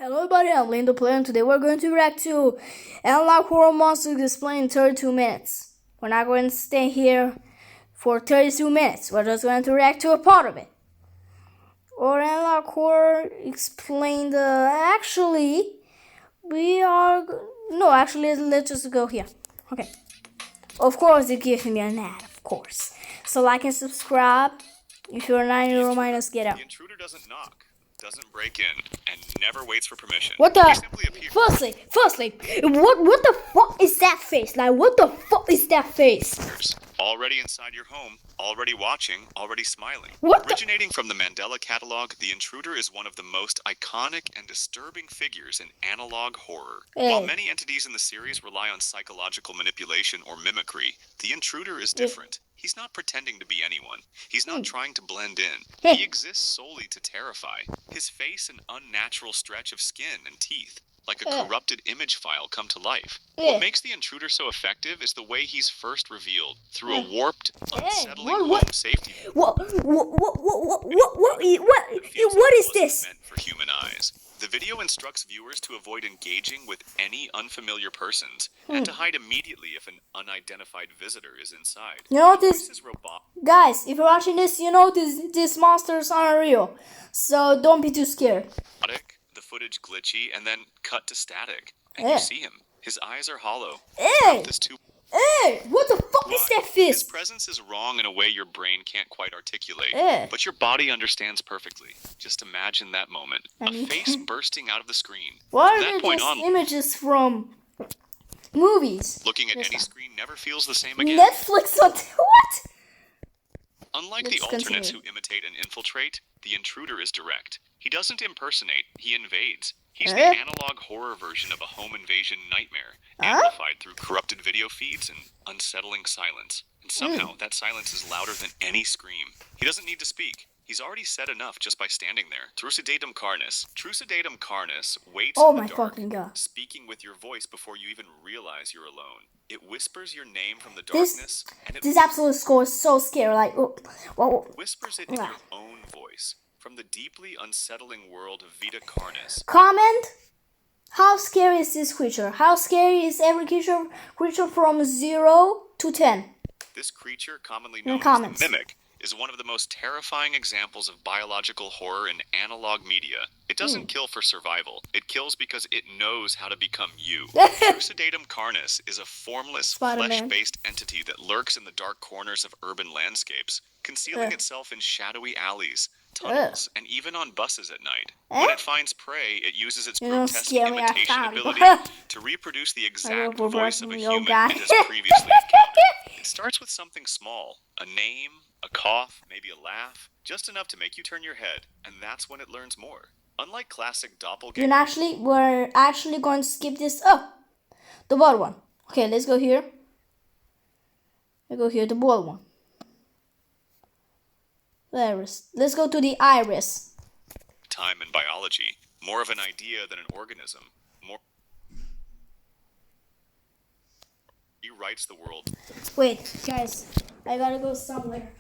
Hello everybody, I'm Lindo Player, and today we're going to react to Unlock Horror Monsters Explained in 32 minutes. We're not going to stay here for 32 minutes. We're just going to react to a part of it. Or Unlock Horror Explained, let's just go here. Okay. Of course, it gives me an ad, of course. So like and subscribe. If you're a 9-year-old minus, get out. The intruder doesn't knock, doesn't break in, and never waits for permission. What the? He simply appears. Firstly, what the fuck is that face? Like, what the fuck is that face? Already inside your home, already watching, already smiling. What the? Originating from the Mandela catalog, the intruder is one of the most iconic and disturbing figures in analog horror. Hey. While many entities in the series rely on psychological manipulation or mimicry, the intruder is different. He's not pretending to be anyone. He's not trying to blend in. He exists solely to terrify. His face an unnatural stretch of skin and teeth, like a corrupted image file come to life. What makes the intruder so effective is the way he's first revealed, through a warped, unsettling home safety. What is this? Meant for human eyes. The video instructs viewers to avoid engaging with any unfamiliar persons and to hide immediately if an unidentified visitor is inside. You know this, This is robotic. guys. If you're watching this, you know these monsters aren't real, so don't be too scared. The footage glitchy and then cut to static, and you see him. His eyes are hollow. Hey, This too. hey, what the fuck is that His face? presence is wrong in a way your brain can't quite articulate, Eh. but your body understands perfectly. Just imagine that moment. I mean- A face bursting out of the screen. Why From are that there point just on, images from movies? looking at Yes, any sir. screen never feels the same again. Netflix on what? Unlike Let's the alternates continue. who imitate and infiltrate, the intruder is direct. He doesn't impersonate, he invades. He's the Eh? analog horror version of a home invasion nightmare, amplified through corrupted video feeds and unsettling silence. And somehow, that silence is louder than any scream. He doesn't need to speak. He's already said enough just by standing there. Trucidatum carnis. Trucidatum carnis waits Oh in the my dark, fucking god. speaking with your voice before you even realize you're alone. It whispers your name from the This- darkness, and it This absolute score is so scary. Like, whispers it in your own voice from the deeply unsettling world of Vita Carnis. comment. How scary is this creature? How scary is every creature from 0 to 10? This creature, commonly known as comments. the Mimic, is one of the most terrifying examples of biological horror in analog media. It doesn't kill for survival. It kills because it knows how to become you. Trucidatum carnis is a formless, Spider-Man. flesh-based entity that lurks in the dark corners of urban landscapes, concealing itself in shadowy alleys, tunnels, and even on buses at night. When it finds prey, it uses its You don't grotesque scare me, I imitation found you. ability to reproduce the exact will voice of a break me, human oh God. it has previously encountered. It starts with something small, a name, a cough, maybe a laugh, just enough to make you turn your head, and that's when it learns more. Unlike classic doppelganger, We're actually going to skip this. Oh, the bald one. Okay, let's go here. The bald one. The iris. Let's go to the iris. time and biology, more of an idea than an organism. He writes the world. Wait, guys, I gotta go somewhere.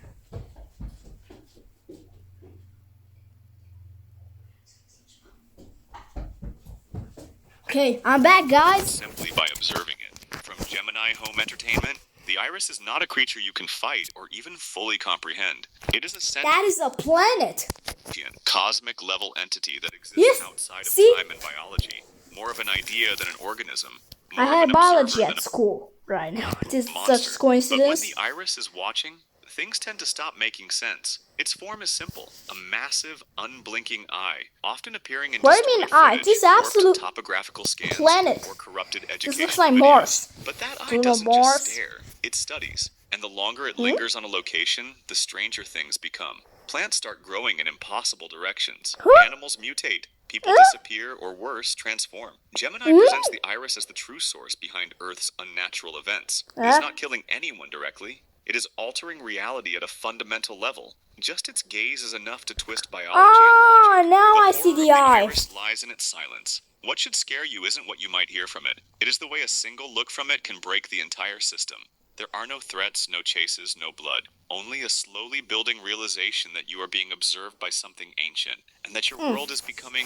Okay, I'm back, guys. Simply by observing it. From Gemini Home Entertainment, the iris is not a creature you can fight or even fully comprehend. It is a That is a planet. sentient, cosmic level entity that exists Yes, outside of see? time and biology. More of an idea than an organism. I More of had an biology observer than at a school right now. This is monster. such a But when coincidence. the iris is watching, things tend to stop making sense. Its form is simple, a massive, unblinking eye, often appearing in What do you mean distorted eye? footage, This is warped absolute topographical scans, planet. or corrupted This educational looks like videos. Mars. But that eye Do you know doesn't Mars? just stare, it studies. And the longer it lingers on a location, the stranger things become. Plants start growing in impossible directions. Animals mutate. People disappear, or worse, transform. Gemini presents the iris as the true source behind Earth's unnatural events. It is not killing anyone directly. It is altering reality at a fundamental level. Just its gaze is enough to twist biology Ah, and logic. now The I see horror the of eye. iris lies in its silence. What should scare you isn't what you might hear from it. It is the way a single look from it can break the entire system. There are no threats, no chases, no blood. Only a slowly building realization that you are being observed by something ancient, and that your world is becoming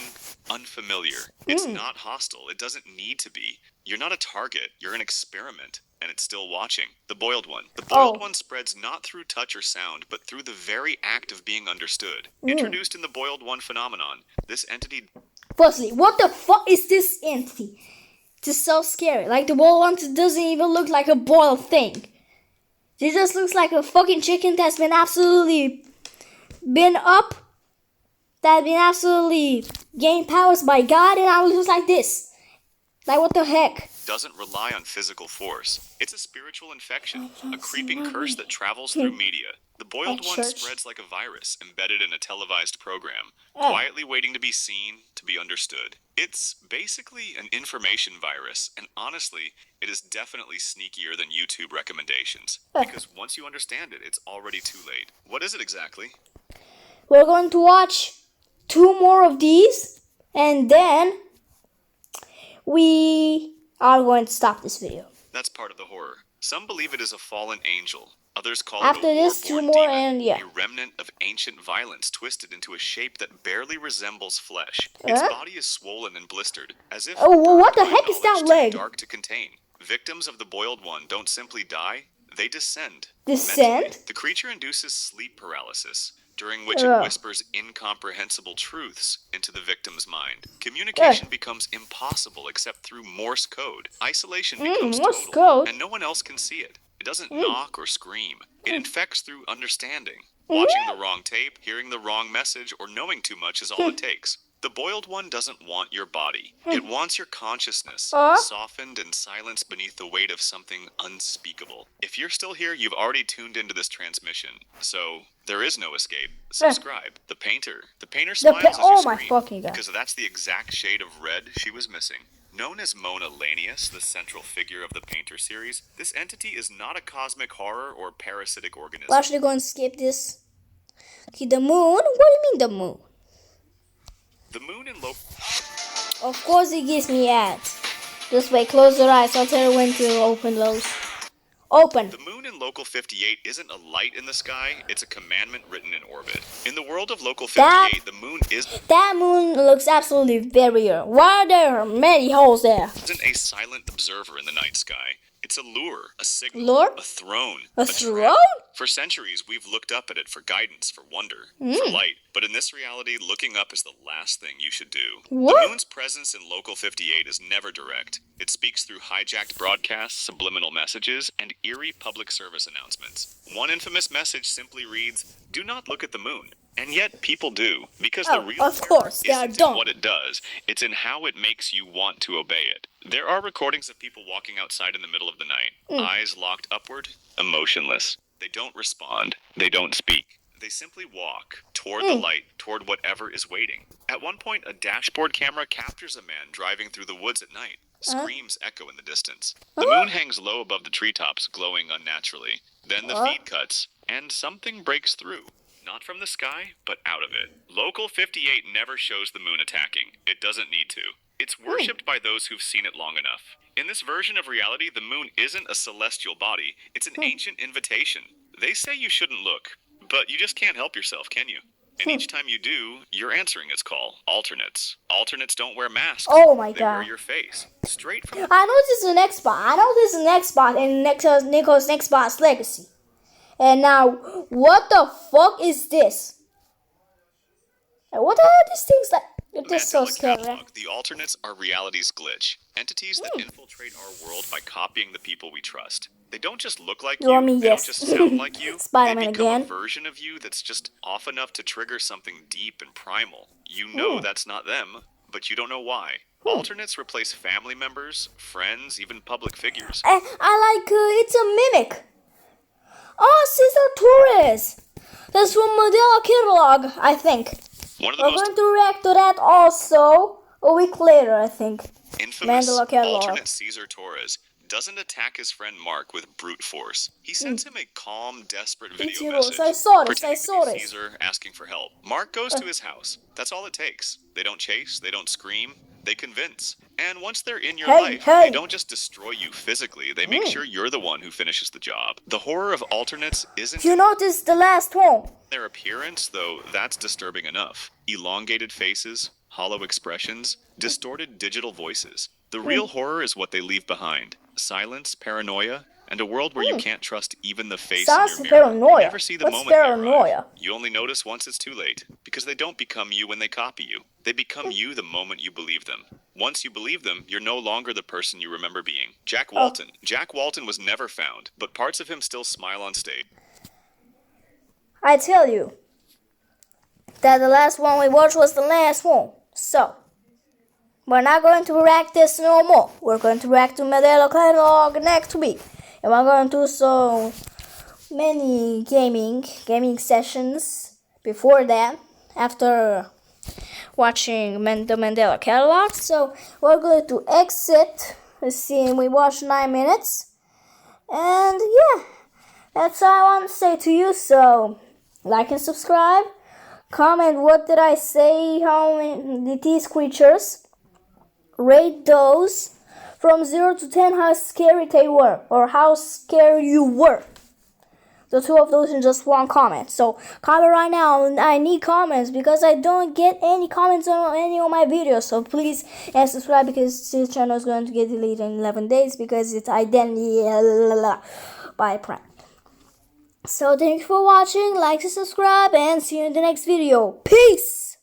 unfamiliar. It's not hostile. It doesn't need to be. You're not a target. You're an experiment, and it's still watching. The boiled one. The boiled one spreads not through touch or sound, but through the very act of being understood. Introduced in the boiled one phenomenon, this entity... Firstly, what the fuck is this entity? It's so scary. Like, the boiled one doesn't even look like a boiled thing. It just looks like a fucking chicken that's been absolutely been up, that's been absolutely gained powers by God, and now it looks like this. Like, what the heck? Doesn't rely on physical force. It's a spiritual infection, a creeping curse that travels through media. The boiled one spreads like a virus embedded in a televised program, quietly waiting to be seen, to be understood. It's basically an information virus, and honestly, it is definitely sneakier than YouTube recommendations. Because once you understand it, it's already too late. What is it exactly? We're going to watch 2 more of these, and then we are going to stop this video. That's part of the horror. Some believe it is a fallen angel. Others call After it a this, 2 war-born more, demon, and yeah. a remnant of ancient violence twisted into a shape that barely resembles flesh. Its body is swollen and blistered, as if what the burned by heck is that knowledge leg? too dark to contain. Victims of the boiled one don't simply die, they descend. Descend? Mentally, the creature induces sleep paralysis, during which it whispers incomprehensible truths into the victim's mind. Communication becomes impossible except through Morse code. Isolation becomes Morse total, code? and no one else can see it. It doesn't knock or scream. It infects through understanding. Watching the wrong tape, hearing the wrong message, or knowing too much is all it takes. The boiled one doesn't want your body. It wants your consciousness, softened and silenced beneath the weight of something unspeakable. If you're still here, you've already tuned into this transmission. So, there is no escape. Subscribe. The painter. The painter smiles as you my scream, fucking God. because that's the exact shade of red she was missing. Known as Mona Lanius, the central figure of the Painter series, this entity is not a cosmic horror or parasitic organism. We're actually going to skip this. Okay, the moon? What do you mean the moon? The moon in Of course it gives me ads. Just wait, close your eyes. I'll tell you when to open those. Open. The moon in Local 58 isn't a light in the sky, it's a commandment written in orbit. In the world of Local 58, the moon That moon looks absolutely very real. Why are there many holes there? isn't a silent observer in the night sky. It's a lure, a signal, Lure? a throne, A trap. throne? For centuries, we've looked up at it for guidance, for wonder, for light. But in this reality, looking up is the last thing you should do. What? The moon's presence in Local 58 is never direct. It speaks through hijacked broadcasts, subliminal messages, and eerie public service announcements. One infamous message simply reads, "Do not look at the moon." And yet people do, because the real of course, they terror are isn't dumb. in what it does, it's in how it makes you want to obey it. There are recordings of people walking outside in the middle of the night, eyes locked upward, emotionless. They don't respond. They don't speak. They simply walk toward the light, toward whatever is waiting. At one point, a dashboard camera captures a man driving through the woods at night. Screams echo in the distance. The moon hangs low above the treetops, glowing unnaturally. Then the feed cuts, and something breaks through. Not from the sky, but out of it. Local 58 never shows the moon attacking. It doesn't need to. It's worshipped by those who've seen it long enough. In this version of reality, the moon isn't a celestial body. It's an ancient invitation. They say you shouldn't look, but you just can't help yourself, can you? And each time you do, you're answering its call. Alternates. Alternates don't wear masks. Oh my They wear God. your face. Straight from... I know this is the next spot. I know this is the next spot in Nico's next spot's legacy. And now, what the fuck is this? What are these things that... It's just so Mandela scary. Catalog. The alternates are reality's glitch. Entities that infiltrate our world by copying the people we trust. They don't just look like you, You want me? they Yes. don't just sound like you. Spider-Man they become again. a version of you that's just off enough to trigger something deep and primal. You know that's not them, but you don't know why. Alternates replace family members, friends, even public figures. I like, it's a mimic. Oh, Cesar Torres. That's from Mandela Catalog, I think. One of the We're most going to react to that also a week later, I think. infamous Mandela Catalog. alternate Cesar Torres doesn't attack his friend Mark with brute force. He sends him a calm, desperate video message. I saw this, pretending I saw to be this. Caesar asking for help. Mark goes to his house. That's all it takes. They don't chase, they don't scream. They convince. And once they're in your Hey, life, hey. they don't just destroy you physically, they make sure you're the one who finishes the job. The horror of alternates isn't You noticed the last one? their appearance, though that's disturbing enough. Elongated faces, hollow expressions, distorted digital voices. The real horror is what they leave behind. Silence, paranoia, and a world where you can't trust even the face Sounds in your mirror. paranoia. You never see the What's moment they arrive. paranoia? You only notice once it's too late, because they don't become you when they copy you. They become you the moment you believe them. Once you believe them, you're no longer the person you remember being. Jack Walton. Jack Walton was never found, but parts of him still smile on stage. I tell you that the last one we watched was the last one. So, we're not going to react this no more. We're going to react to Mandela Catalog next week. And we're going to do so many gaming sessions before that, after watching the Mandela Catalog. So, we're going to exit the scene. We watched 9 minutes. And yeah, that's all I want to say to you. So, like and subscribe. Comment what did I say, how many these creatures. Rate those from 0 to 10 how scary they were, or how scary you were. The two of those in just one comment. So comment right now. I need comments because I don't get any comments on any of my videos. So please and subscribe, because this channel is going to get deleted in 11 days because it's identity by Prime. So thank you for watching. Like and subscribe, and see you in the next video. Peace.